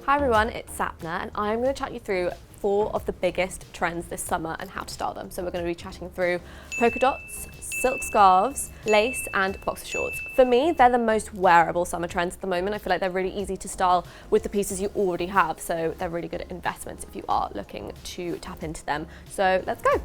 Hi everyone, it's Sapna and I'm going to chat you through 4 of the biggest trends this summer and how to style them. So we're going to be chatting through polka dots, silk scarves, lace and boxer shorts. For me, they're the most wearable summer trends at the moment. I feel like they're really easy to style with the pieces you already have. So they're really good investments if you are looking to tap into them. So let's go.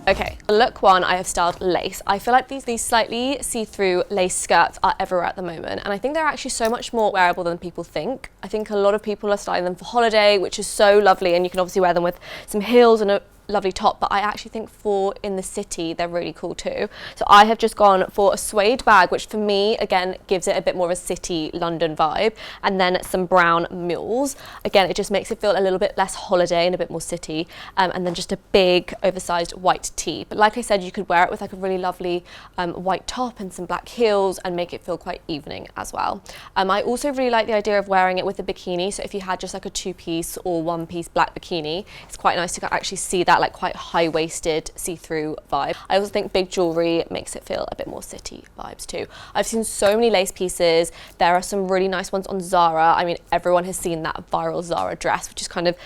Okay, look 1, I have styled lace. I feel like these slightly see-through lace skirts are everywhere at the moment, and I think they're actually so much more wearable than people think. I think a lot of people are styling them for holiday, which is so lovely, and you can obviously wear them with some heels and a lovely top, but I actually think for in the city they're really cool too. So I have just gone for a suede bag, which for me again gives it a bit more of a city London vibe, and then some brown mules. Again, it just makes it feel a little bit less holiday and a bit more city, and then just a big oversized white tee. But like I said, you could wear it with like a really lovely white top and some black heels and make it feel quite evening as well. I also really like the idea of wearing it with a bikini. So if you had just like a 2-piece or 1-piece black bikini, it's quite nice to actually see that like quite high-waisted see-through vibe. I also think big jewelry makes it feel a bit more city vibes too. I've seen so many lace pieces. There are some really nice ones on Zara. I mean, everyone has seen that viral Zara dress, which is kind of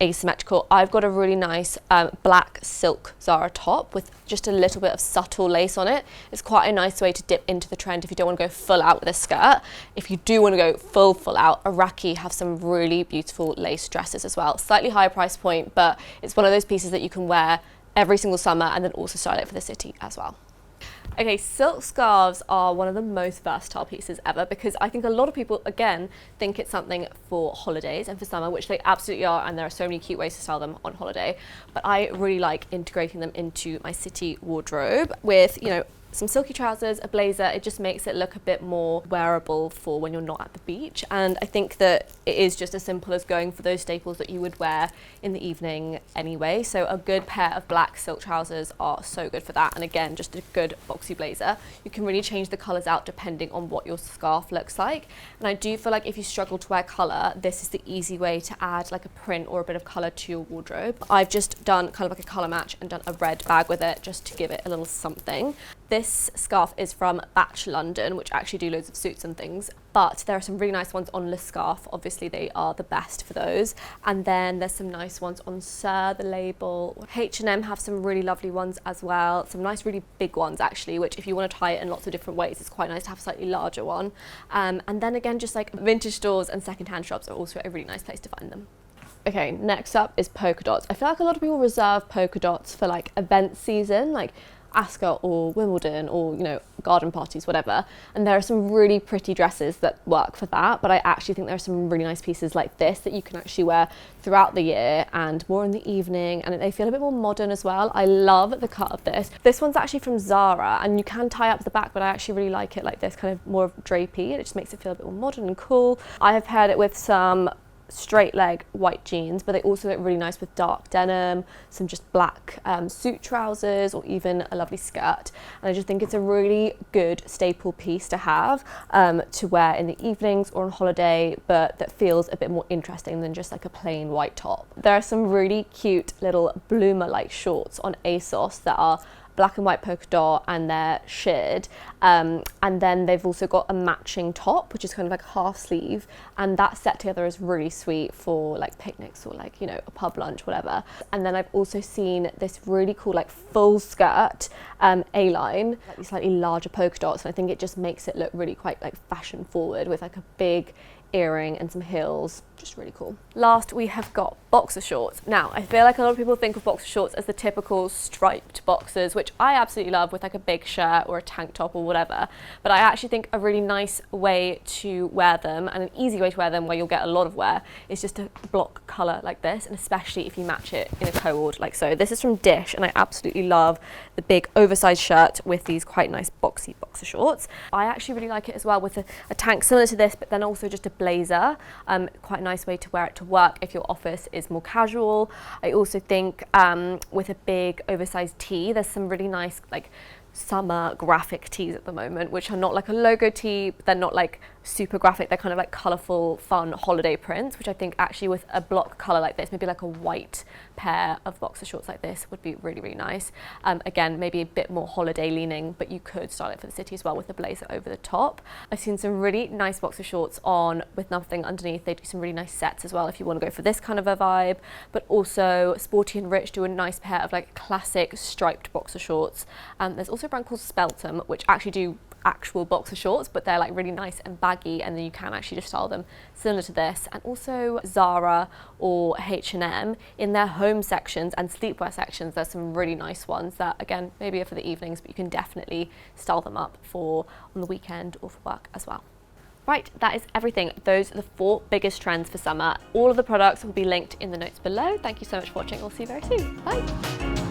asymmetrical. I've got a really nice black silk Zara top with just a little bit of subtle lace on it. It's quite a nice way to dip into the trend if you don't want to go full out with a skirt. If you do want to go full out, Iraqi have some really beautiful lace dresses as well. Slightly higher price point, but it's one of those pieces that you can wear every single summer and then also style it for the city as well. Okay, silk scarves are one of the most versatile pieces ever because I think a lot of people, again, think it's something for holidays and for summer, which they absolutely are, and there are so many cute ways to style them on holiday. But I really like integrating them into my city wardrobe with, you know, some silky trousers, a blazer. It just makes it look a bit more wearable for when you're not at the beach. And I think that it is just as simple as going for those staples that you would wear in the evening anyway. So a good pair of black silk trousers are so good for that. And again, just a good boxy blazer. You can really change the colours out depending on what your scarf looks like. And I do feel like if you struggle to wear colour, this is the easy way to add like a print or a bit of colour to your wardrobe. I've just done kind of like a colour match and done a red bag with it just to give it a little something. This scarf is from Batch London, which actually do loads of suits and things, but there are some really nice ones on Lescarf. Obviously they are the best for those. And then there's some nice ones on Sir, the label. H&M have some really lovely ones as well. Some nice really big ones actually, which if you want to tie it in lots of different ways, it's quite nice to have a slightly larger one. And then again, just like vintage stores and secondhand shops are also a really nice place to find them. Okay, next up is polka dots. I feel like a lot of people reserve polka dots for like event season, like Ascot or Wimbledon or, you know, garden parties, whatever. And there are some really pretty dresses that work for that, but I actually think there are some really nice pieces like this that you can actually wear throughout the year and more in the evening, and they feel a bit more modern as well. I love the cut of this. This one's actually from Zara, and you can tie up the back, but I actually really like it like this, kind of more drapey. It just makes it feel a bit more modern and cool. I have paired it with some straight leg white jeans, but they also look really nice with dark denim, some just black suit trousers, or even a lovely skirt. And I just think it's a really good staple piece to have to wear in the evenings or on holiday, but that feels a bit more interesting than just like a plain white top. There are some really cute little bloomer like shorts on ASOS that are black and white polka dot and they're sheared, and then they've also got a matching top which is kind of like half sleeve, and that set together is really sweet for like picnics or like, you know, a pub lunch, whatever. And then I've also seen this really cool like full skirt A-line, like these slightly larger polka dots, and I think it just makes it look really quite like fashion forward with like a big earring and some heels. Just really cool. Last, we have got boxer shorts. Now, I feel like a lot of people think of boxer shorts as the typical striped boxers, which I absolutely love, with like a big shirt or a tank top or whatever. But I actually think a really nice way to wear them, and an easy way to wear them where you'll get a lot of wear, is just a block colour like this, and especially if you match it in a cord like so. This is from Dissh, and I absolutely love the big oversized shirt with these quite nice boxy boxer shorts. I actually really like it as well with a tank similar to this, but then also just a blazer. Quite a nice way to wear it to work if your office is more casual. I also think with a big oversized tee, there's some really nice like summer graphic tees at the moment, which are not like a logo tee, but they're not like super graphic, they're kind of like colourful, fun holiday prints, which I think actually with a block colour like this, maybe like a white pair of boxer shorts like this would be really, really nice. Again, maybe a bit more holiday leaning, but you could style it for the city as well with a blazer over the top. I've seen some really nice boxer shorts on with nothing underneath. They do some really nice sets as well if you want to go for this kind of a vibe, but also Sporty and Rich do a nice pair of like classic striped boxer shorts. There's also a brand called Speltum, which actually do actual boxer shorts, but they're like really nice and baggy, and then you can actually just style them similar to this. And also Zara or H&M in their home sections and sleepwear sections, there's some really nice ones that again maybe are for the evenings, but you can definitely style them up for on the weekend or for work as well. Right, that is everything. Those are the 4 biggest trends for summer. All of the products will be linked in the notes below. Thank you so much for watching. We'll see you very soon. Bye.